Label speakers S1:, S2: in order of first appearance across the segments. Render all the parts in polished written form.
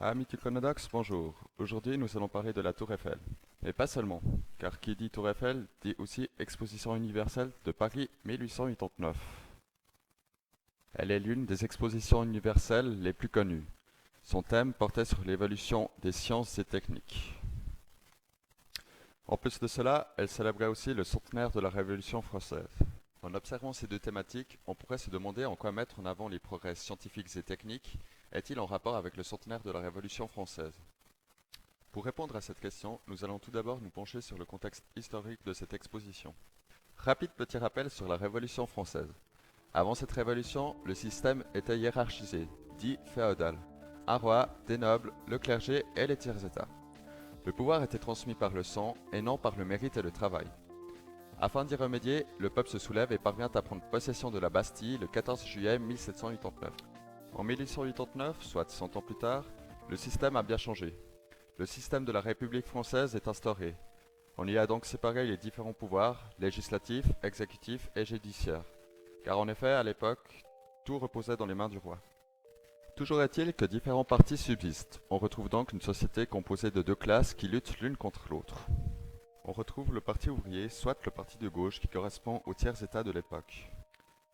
S1: Amis Tuconodox, bonjour. Aujourd'hui, nous allons parler de la Tour Eiffel. Mais pas seulement, car qui dit Tour Eiffel dit aussi Exposition universelle de Paris 1889. Elle est l'une des expositions universelles les plus connues. Son thème portait sur l'évolution des sciences et techniques. En plus de cela, elle célébrait aussi le centenaire de la Révolution française. En observant ces deux thématiques, on pourrait se demander en quoi mettre en avant les progrès scientifiques et techniques est-il en rapport avec le centenaire de la Révolution française. Pour répondre à cette question, nous allons tout d'abord nous pencher sur le contexte historique de cette exposition. Rapide petit rappel sur la Révolution française. Avant cette révolution, le système était hiérarchisé, dit féodal. Un roi, des nobles, le clergé et les tiers-états. Le pouvoir était transmis par le sang et non par le mérite et le travail. Afin d'y remédier, le peuple se soulève et parvient à prendre possession de la Bastille le 14 juillet 1789. En 1889, soit 100 ans plus tard, le système a bien changé. Le système de la République française est instauré. On y a donc séparé les différents pouvoirs, législatifs, exécutifs et judiciaires. Car en effet, à l'époque, tout reposait dans les mains du roi. Toujours est-il que différents partis subsistent. On retrouve donc une société composée de deux classes qui luttent l'une contre l'autre. On retrouve le parti ouvrier, soit le parti de gauche qui correspond au tiers-état de l'époque.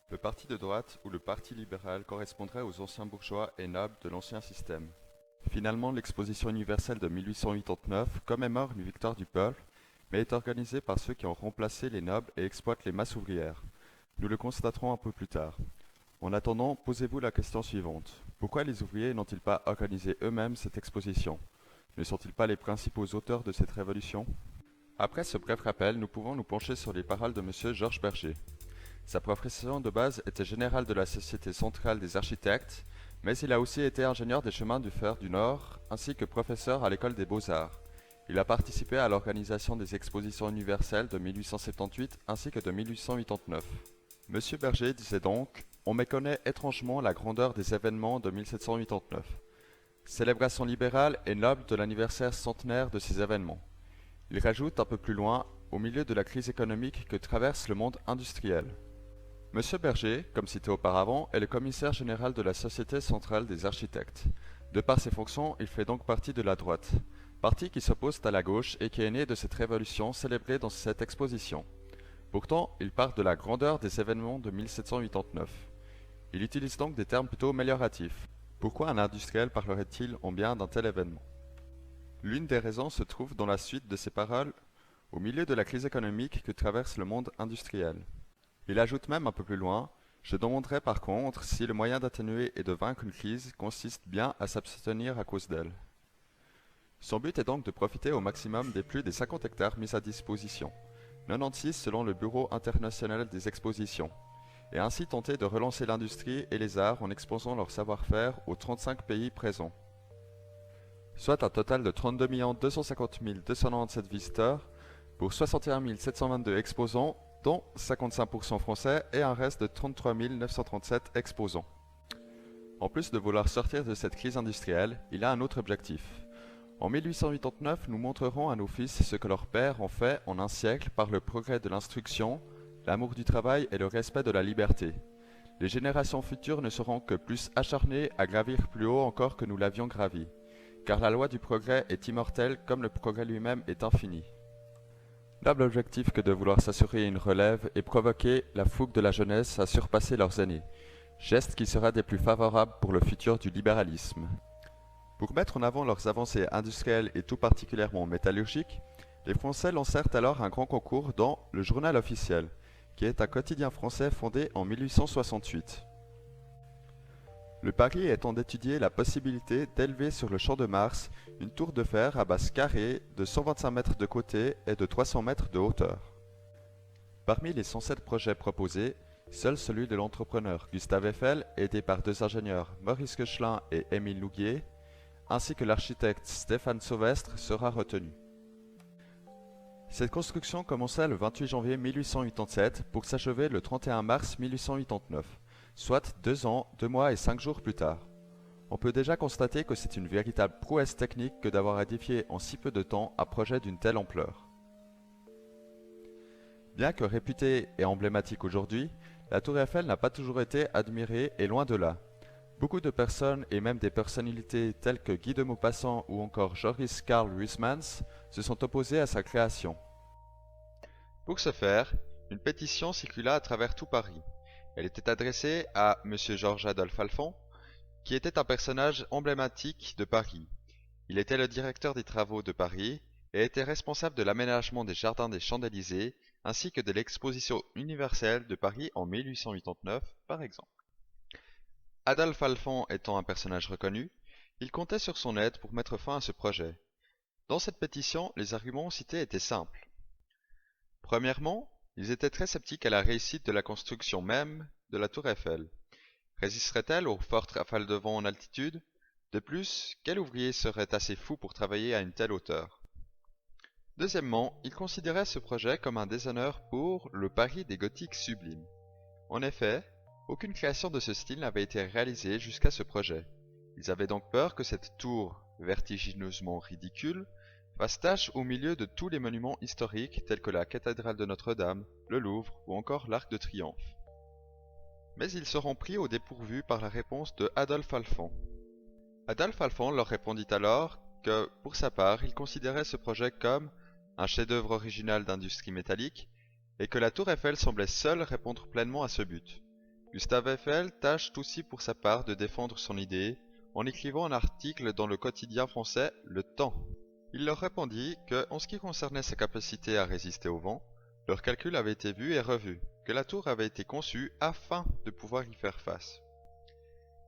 S1: Le parti de droite ou le parti libéral correspondrait aux anciens bourgeois et nobles de l'ancien système. Finalement, l'exposition universelle de 1889 commémore une victoire du peuple, mais est organisée par ceux qui ont remplacé les nobles et exploitent les masses ouvrières. Nous le constaterons un peu plus tard. En attendant, posez-vous la question suivante. Pourquoi les ouvriers n'ont-ils pas organisé eux-mêmes cette exposition? Ne sont-ils pas les principaux auteurs de cette révolution? Après ce bref rappel, nous pouvons nous pencher sur les paroles de M. Georges Berger. Sa profession de base était général de la Société centrale des architectes, mais il a aussi été ingénieur des chemins de fer du Nord, ainsi que professeur à l'école des beaux-arts. Il a participé à l'organisation des expositions universelles de 1878 ainsi que de 1889. Monsieur Berger disait donc: On méconnaît étrangement la grandeur des événements de 1789. Célébration libérale et noble de l'anniversaire centenaire de ces événements. Il rajoute un peu plus loin, au milieu de la crise économique que traverse le monde industriel. Monsieur Berger, comme cité auparavant, est le commissaire général de la Société centrale des architectes. De par ses fonctions, il fait donc partie de la droite, parti qui s'oppose à la gauche et qui est né de cette révolution célébrée dans cette exposition. Pourtant, il part de la grandeur des événements de 1789. Il utilise donc des termes plutôt amélioratifs. Pourquoi un industriel parlerait-il en bien d'un tel événement? L'une des raisons se trouve dans la suite de ses paroles, au milieu de la crise économique que traverse le monde industriel. Il ajoute même un peu plus loin: Je demanderai par contre si le moyen d'atténuer et de vaincre une crise consiste bien à s'abstenir à cause d'elle. Son but est donc de profiter au maximum des plus des 50 hectares mis à disposition, 96 selon le Bureau international des expositions, et ainsi tenter de relancer l'industrie et les arts en exposant leur savoir-faire aux 35 pays présents. Soit un total de 32 250 297 visiteurs pour 61 722 exposants, dont 55% français et un reste de 33 937 exposants. En plus de vouloir sortir de cette crise industrielle, il a un autre objectif. En 1889, nous montrerons à nos fils ce que leurs pères ont fait en un siècle par le progrès de l'instruction, l'amour du travail et le respect de la liberté. Les générations futures ne seront que plus acharnées à gravir plus haut encore que nous l'avions gravi, car la loi du progrès est immortelle comme le progrès lui-même est infini. Noble objectif que de vouloir s'assurer une relève et provoquer la fougue de la jeunesse à surpasser leurs aînés, geste qui sera des plus favorables pour le futur du libéralisme. Pour mettre en avant leurs avancées industrielles et tout particulièrement métallurgiques, les Français lancèrent alors un grand concours dans le Journal officiel, qui est un quotidien français fondé en 1868. Le pari étant d'étudier la possibilité d'élever sur le champ de Mars une tour de fer à base carrée de 125 mètres de côté et de 300 mètres de hauteur. Parmi les 107 projets proposés, seul celui de l'entrepreneur Gustave Eiffel, aidé par deux ingénieurs Maurice Koechlin et Émile Nouguier, ainsi que l'architecte Stéphane Sauvestre, sera retenu. Cette construction commença le 28 janvier 1887 pour s'achever le 31 mars 1889, soit 2 ans, 2 mois et 5 jours plus tard. On peut déjà constater que c'est une véritable prouesse technique que d'avoir édifié en si peu de temps un projet d'une telle ampleur. Bien que réputée et emblématique aujourd'hui, la tour Eiffel n'a pas toujours été admirée et loin de là. Beaucoup de personnes et même des personnalités telles que Guy de Maupassant ou encore Joris Karl Huysmans se sont opposés à sa création. Pour ce faire, une pétition circula à travers tout Paris. Elle était adressée à M. Georges-Adolphe Alphand, qui était un personnage emblématique de Paris. Il était le directeur des travaux de Paris et était responsable de l'aménagement des jardins des Champs-Élysées ainsi que de l'exposition universelle de Paris en 1889, par exemple. Adolphe Alphand étant un personnage reconnu, il comptait sur son aide pour mettre fin à ce projet. Dans cette pétition, les arguments cités étaient simples. Premièrement, ils étaient très sceptiques à la réussite de la construction même de la tour Eiffel. Résisterait-elle aux fortes rafales de vent en altitude? De plus, quel ouvrier serait assez fou pour travailler à une telle hauteur? Deuxièmement, ils considéraient ce projet comme un déshonneur pour le Paris des Gothiques sublimes. En effet, aucune création de ce style n'avait été réalisée jusqu'à ce projet. Ils avaient donc peur que cette tour, vertigineusement ridicule, fasse tache au milieu de tous les monuments historiques tels que la cathédrale de Notre-Dame, le Louvre ou encore l'Arc de Triomphe. Mais ils seront pris au dépourvu par la réponse de Adolphe Alphand. Adolphe Alphand leur répondit alors que, pour sa part, il considérait ce projet comme un chef-d'œuvre original d'industrie métallique et que la tour Eiffel semblait seule répondre pleinement à ce but. Gustave Eiffel tâche aussi pour sa part de défendre son idée en écrivant un article dans le quotidien français Le Temps. Il leur répondit que, en ce qui concernait sa capacité à résister au vent, leurs calculs avaient été vus et revus, que la tour avait été conçue afin de pouvoir y faire face.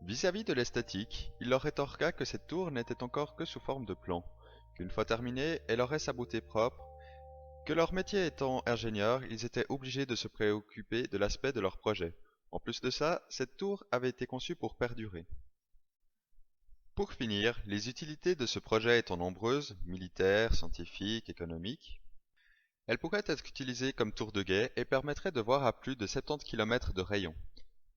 S1: Vis-à-vis de l'esthétique, il leur rétorqua que cette tour n'était encore que sous forme de plan, qu'une fois terminée, elle aurait sa beauté propre, que leur métier étant ingénieurs, ils étaient obligés de se préoccuper de l'aspect de leur projet. En plus de ça, cette tour avait été conçue pour perdurer. Pour finir, les utilités de ce projet étant nombreuses, militaires, scientifiques, économiques, elle pourrait être utilisée comme tour de guet et permettrait de voir à plus de 70 km de rayon.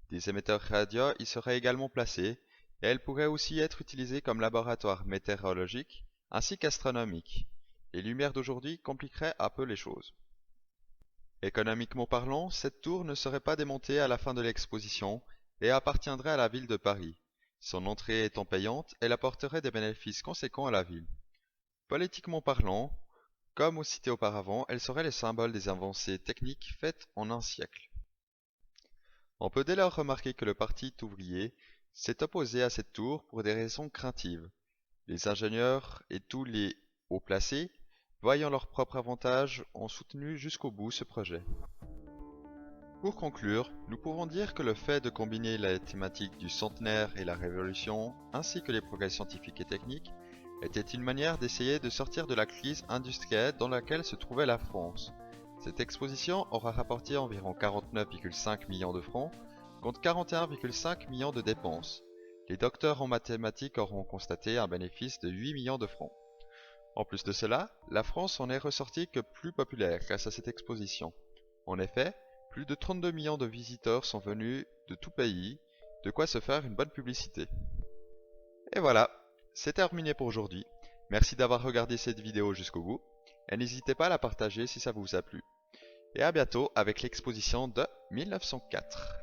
S1: Des émetteurs radio y seraient également placés et elle pourrait aussi être utilisée comme laboratoire météorologique ainsi qu'astronomique. Les lumières d'aujourd'hui compliqueraient un peu les choses. Économiquement parlant, cette tour ne serait pas démontée à la fin de l'exposition et appartiendrait à la ville de Paris. Son entrée étant payante, elle apporterait des bénéfices conséquents à la ville. Politiquement parlant, comme cité auparavant, elle serait le symbole des avancées techniques faites en un siècle. On peut dès lors remarquer que le parti ouvrier s'est opposé à cette tour pour des raisons craintives. Les ingénieurs et tous les hauts placés, voyant leur propre avantage, ont soutenu jusqu'au bout ce projet. Pour conclure, nous pouvons dire que le fait de combiner la thématique du centenaire et la révolution, ainsi que les progrès scientifiques et techniques, était une manière d'essayer de sortir de la crise industrielle dans laquelle se trouvait la France. Cette exposition aura rapporté environ 49,5 millions de francs, contre 41,5 millions de dépenses. Les docteurs en mathématiques auront constaté un bénéfice de 8 millions de francs. En plus de cela, la France en est ressortie que plus populaire grâce à cette exposition. En effet, plus de 32 millions de visiteurs sont venus de tout pays, de quoi se faire une bonne publicité. Et voilà, c'est terminé pour aujourd'hui. Merci d'avoir regardé cette vidéo jusqu'au bout, et n'hésitez pas à la partager si ça vous a plu. Et à bientôt avec l'exposition de 1904.